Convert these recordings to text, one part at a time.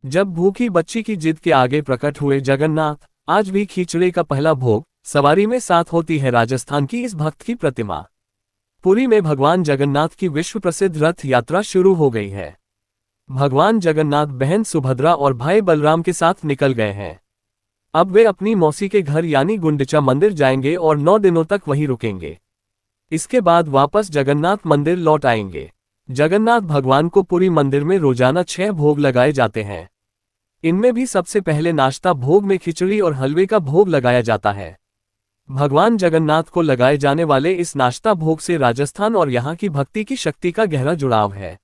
जब भूखी बच्ची की जिद के आगे प्रकट हुए जगन्नाथ, आज भी खिचड़ी का पहला भोग सवारी में साथ होती है राजस्थान की इस भक्त की प्रतिमा। पुरी में भगवान जगन्नाथ की विश्व प्रसिद्ध रथ यात्रा शुरू हो गई है। भगवान जगन्नाथ बहन सुभद्रा और भाई बलराम के साथ निकल गए हैं। अब वे अपनी मौसी के घर यानी गुंडिचा मंदिर जाएंगे और 9 दिनों तक वहीं रुकेंगे। इसके बाद वापस जगन्नाथ मंदिर लौट आएंगे। जगन्नाथ भगवान को पुरी मंदिर में रोजाना 6 भोग लगाए जाते हैं। इनमें भी सबसे पहले नाश्ता भोग में खिचड़ी और हलवे का भोग लगाया जाता है। भगवान जगन्नाथ को लगाए जाने वाले इस नाश्ता भोग से राजस्थान और यहाँ की भक्ति की शक्ति का गहरा जुड़ाव है।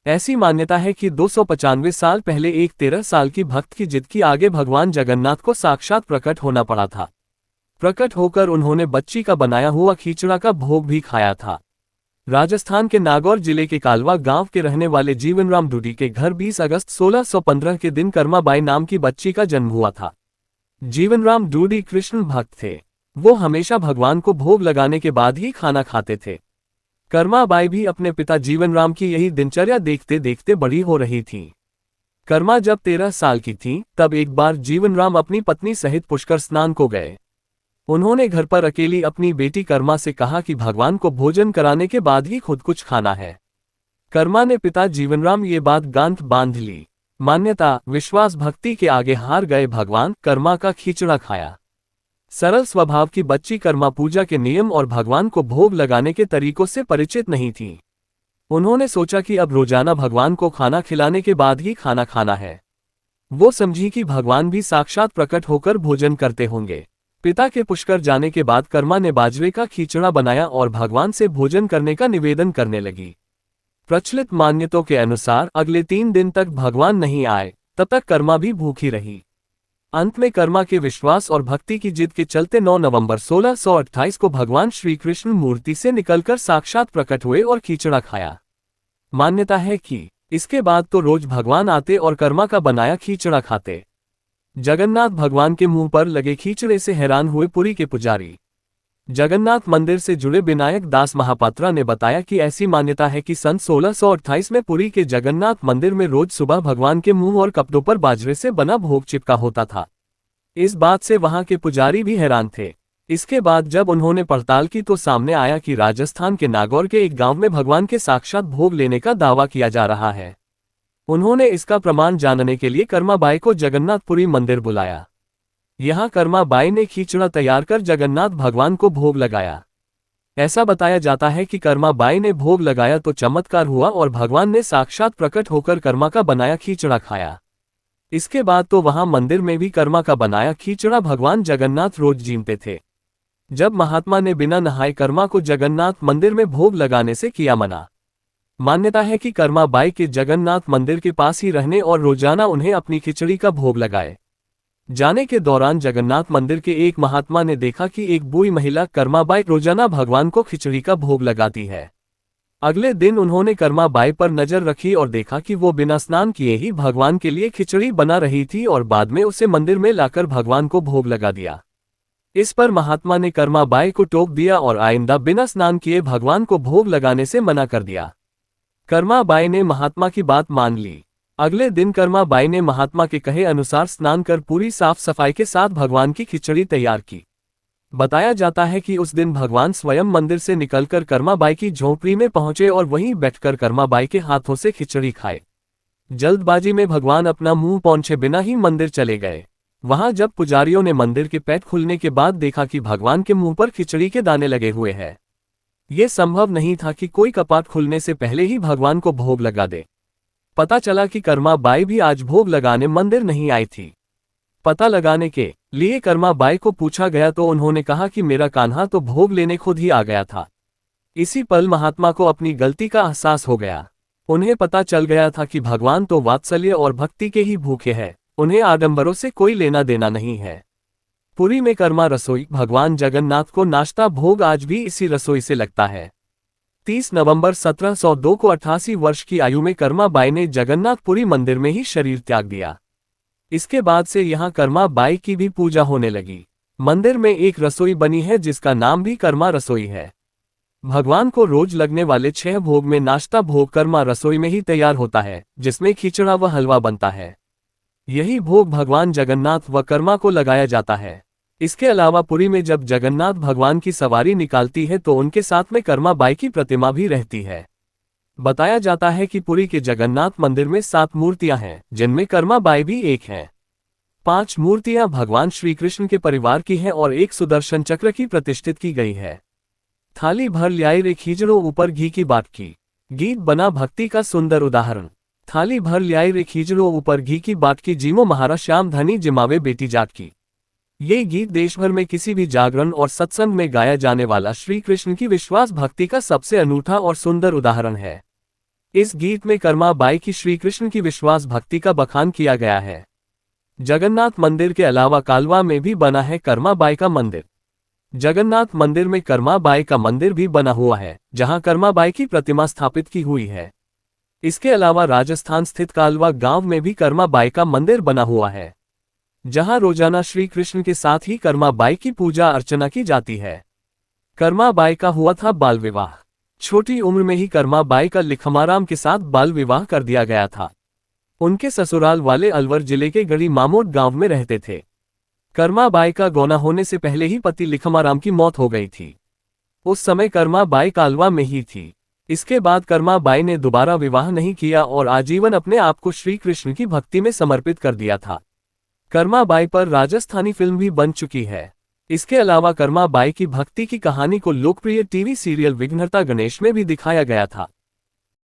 ऐसी मान्यता है कि 295 साल पहले एक 13 साल की भक्त की जिद के आगे भगवान जगन्नाथ को साक्षात प्रकट होना पड़ा था। प्रकट होकर उन्होंने बच्ची का बनाया हुआ खिचड़ा का भोग भी खाया था। राजस्थान के नागौर जिले के कालवा गांव के रहने वाले जीवनराम डूडी के घर 20 अगस्त 1615 के दिन कर्माबाई नाम की बच्ची का जन्म हुआ था। जीवनराम डूडी कृष्ण भक्त थे। वो हमेशा भगवान को भोग लगाने के बाद ही खाना खाते थे। कर्माबाई भी अपने पिता जीवनराम की यही दिनचर्या देखते देखते बड़ी हो रही थी। कर्मा जब 13 साल की थी तब एक बार जीवनराम अपनी पत्नी सहित पुष्कर स्नान को गए। उन्होंने घर पर अकेली अपनी बेटी कर्मा से कहा कि भगवान को भोजन कराने के बाद ही खुद कुछ खाना है। कर्मा ने पिता जीवनराम ये बात गांठ बांध ली। मान्यता विश्वास भक्ति के आगे हार गए भगवान कर्मा का खिचड़ा खाया। सरल स्वभाव की बच्ची कर्मा पूजा के नियम और भगवान को भोग लगाने के तरीकों से परिचित नहीं थी। उन्होंने सोचा कि अब रोजाना भगवान को खाना खिलाने के बाद ही खाना खाना है। वो समझी कि भगवान भी साक्षात प्रकट होकर भोजन करते होंगे। पिता के पुष्कर जाने के बाद कर्मा ने बाजरे का खिचड़ा बनाया और भगवान से भोजन करने का निवेदन करने लगी। प्रचलित मान्यताओं के अनुसार अगले 3 दिन तक भगवान नहीं आए, तब तक कर्मा भी भूखी रही। अंत में कर्मा के विश्वास और भक्ति की जिद के चलते 9 नवंबर 1628 को भगवान श्री कृष्ण मूर्ति से निकलकर साक्षात प्रकट हुए और खिचड़ा खाया। मान्यता है कि इसके बाद तो रोज भगवान आते और कर्मा का बनाया खिचड़ा खाते। जगन्नाथ भगवान के मुंह पर लगे खिचड़े से हैरान हुए पुरी के पुजारी। जगन्नाथ मंदिर से जुड़े विनायक दास महापात्रा ने बताया कि ऐसी मान्यता है कि सन 1628 में पुरी के जगन्नाथ मंदिर में रोज सुबह भगवान के मुंह और कपड़ों पर बाजरे से बना भोग चिपका होता था। इस बात से वहां के पुजारी भी हैरान थे। इसके बाद जब उन्होंने पड़ताल की तो सामने आया कि राजस्थान के नागौर के एक गांव में भगवान के साक्षात भोग लेने का दावा किया जा रहा है। उन्होंने इसका प्रमाण जानने के लिए कर्माबाई को जगन्नाथपुरी मंदिर बुलाया। यहाँ कर्माबाई ने खिचड़ा तैयार कर जगन्नाथ भगवान को भोग लगाया। ऐसा बताया जाता है कि कर्माबाई ने भोग लगाया तो चमत्कार हुआ और भगवान ने साक्षात प्रकट होकर कर्मा का बनाया खिचड़ा खाया। इसके बाद तो वहां मंदिर में भी कर्मा का बनाया खिचड़ा भगवान जगन्नाथ रोज जीमते थे। जब महात्मा ने बिना नहाए कर्मा को जगन्नाथ मंदिर में भोग लगाने से किया मना। मान्यता है कि कर्माबाई के जगन्नाथ मंदिर के पास ही रहने और रोजाना उन्हें अपनी खिचड़ी का भोग लगाए जाने के दौरान जगन्नाथ मंदिर के एक महात्मा ने देखा कि एक बूढ़ी महिला कर्माबाई रोजाना भगवान को खिचड़ी का भोग लगाती है। अगले दिन उन्होंने कर्माबाई पर नजर रखी और देखा कि वो बिना स्नान किए ही भगवान के लिए खिचड़ी बना रही थी और बाद में उसे मंदिर में लाकर भगवान को भोग लगा दिया। इस पर महात्मा ने कर्माबाई को टोक दिया और आइंदा बिना स्नान किए भगवान को भोग लगाने से मना कर दिया। कर्माबाई ने महात्मा की बात मान ली। अगले दिन कर्माबाई ने महात्मा के कहे अनुसार स्नान कर पूरी साफ सफाई के साथ भगवान की खिचड़ी तैयार की। बताया जाता है कि उस दिन भगवान स्वयं मंदिर से निकलकर कर्माबाई की झोपड़ी में पहुंचे और वहीं बैठकर कर्माबाई के हाथों से खिचड़ी खाए। जल्दबाजी में भगवान अपना मुंह पहुंचे बिना ही मंदिर चले गए। वहां जब पुजारियों ने मंदिर के पैट खुलने के बाद देखा कि भगवान के मुंह पर खिचड़ी के दाने लगे हुए हैं। ये संभव नहीं था कि कोई कपाट खुलने से पहले ही भगवान को भोग लगा दे। पता चला कि कर्माबाई भी आज भोग लगाने मंदिर नहीं आई थी। पता लगाने के लिए कर्माबाई को पूछा गया तो उन्होंने कहा कि मेरा कान्हा तो भोग लेने खुद ही आ गया था। इसी पल महात्मा को अपनी गलती का एहसास हो गया। उन्हें पता चल गया था कि भगवान तो वात्सल्य और भक्ति के ही भूखे हैं, उन्हें आडंबरों से कोई लेना देना नहीं है। पुरी में कर्मा रसोई भगवान जगन्नाथ को नाश्ता भोग आज भी इसी रसोई से लगता है। 30 नवंबर 1702 को 88 वर्ष की आयु में कर्माबाई ने जगन्नाथपुरी मंदिर में ही शरीर त्याग दिया। इसके बाद से यहाँ कर्माबाई की भी पूजा होने लगी। मंदिर में एक रसोई बनी है जिसका नाम भी कर्मा रसोई है। भगवान को रोज लगने वाले 6 भोग में नाश्ता भोग कर्मा रसोई में ही तैयार होता है, जिसमें खिचड़ा व हलवा बनता है। यही भोग भगवान जगन्नाथ व कर्मा को लगाया जाता है। इसके अलावा पुरी में जब जगन्नाथ भगवान की सवारी निकालती है तो उनके साथ में कर्मा बाई की प्रतिमा भी रहती है। बताया जाता है कि पुरी के जगन्नाथ मंदिर में 7 मूर्तियां हैं, जिनमें कर्मा बाई भी एक है। 5 मूर्तियां भगवान श्री कृष्ण के परिवार की हैं और एक सुदर्शन चक्र की प्रतिष्ठित की गई है। थाली भर ल्याई रे खीजड़ो ऊपर घी की बाट की, गीत बना भक्ति का सुंदर उदाहरण। थाली भर ल्याई रे खीजड़ो ऊपर घी की बाट की, जीमो महाराज श्याम धनी जिमावे बेटी जाट की। ये गीत देश भर में किसी भी जागरण और सत्संग में गाया जाने वाला श्री कृष्ण की विश्वास भक्ति का सबसे अनूठा और सुंदर उदाहरण है। इस गीत में कर्मा बाई की श्री कृष्ण की विश्वास भक्ति का बखान किया गया है। जगन्नाथ मंदिर के अलावा कालवा में भी बना है कर्मा बाई का मंदिर। जगन्नाथ मंदिर में कर्मा बाई का मंदिर भी बना हुआ है, जहां कर्मा बाई की प्रतिमा स्थापित की हुई है। इसके अलावा राजस्थान स्थित कालवा गांव में भी कर्मा बाई का मंदिर बना हुआ है, जहां रोजाना श्री कृष्ण के साथ ही कर्मा बाई की पूजा अर्चना की जाती है। कर्मा बाई का हुआ था बाल विवाह। छोटी उम्र में ही कर्मा बाई का लिखमाराम के साथ बाल विवाह कर दिया गया था। उनके ससुराल वाले अलवर जिले के गढ़ी मामोद गांव में रहते थे। कर्मा बाई का गौना होने से पहले ही पति लिखमाराम की मौत हो गई थी। उस समय कर्मा बाई कालवा में ही थी। इसके बाद कर्मा बाई ने दोबारा विवाह नहीं किया और आजीवन अपने आप को श्री कृष्ण की भक्ति में समर्पित कर दिया था। कर्मा बाई पर राजस्थानी फिल्म भी बन चुकी है। इसके अलावा कर्मा बाई की भक्ति की कहानी को लोकप्रिय टीवी सीरियल विघ्नहर्ता गणेश में भी दिखाया गया था।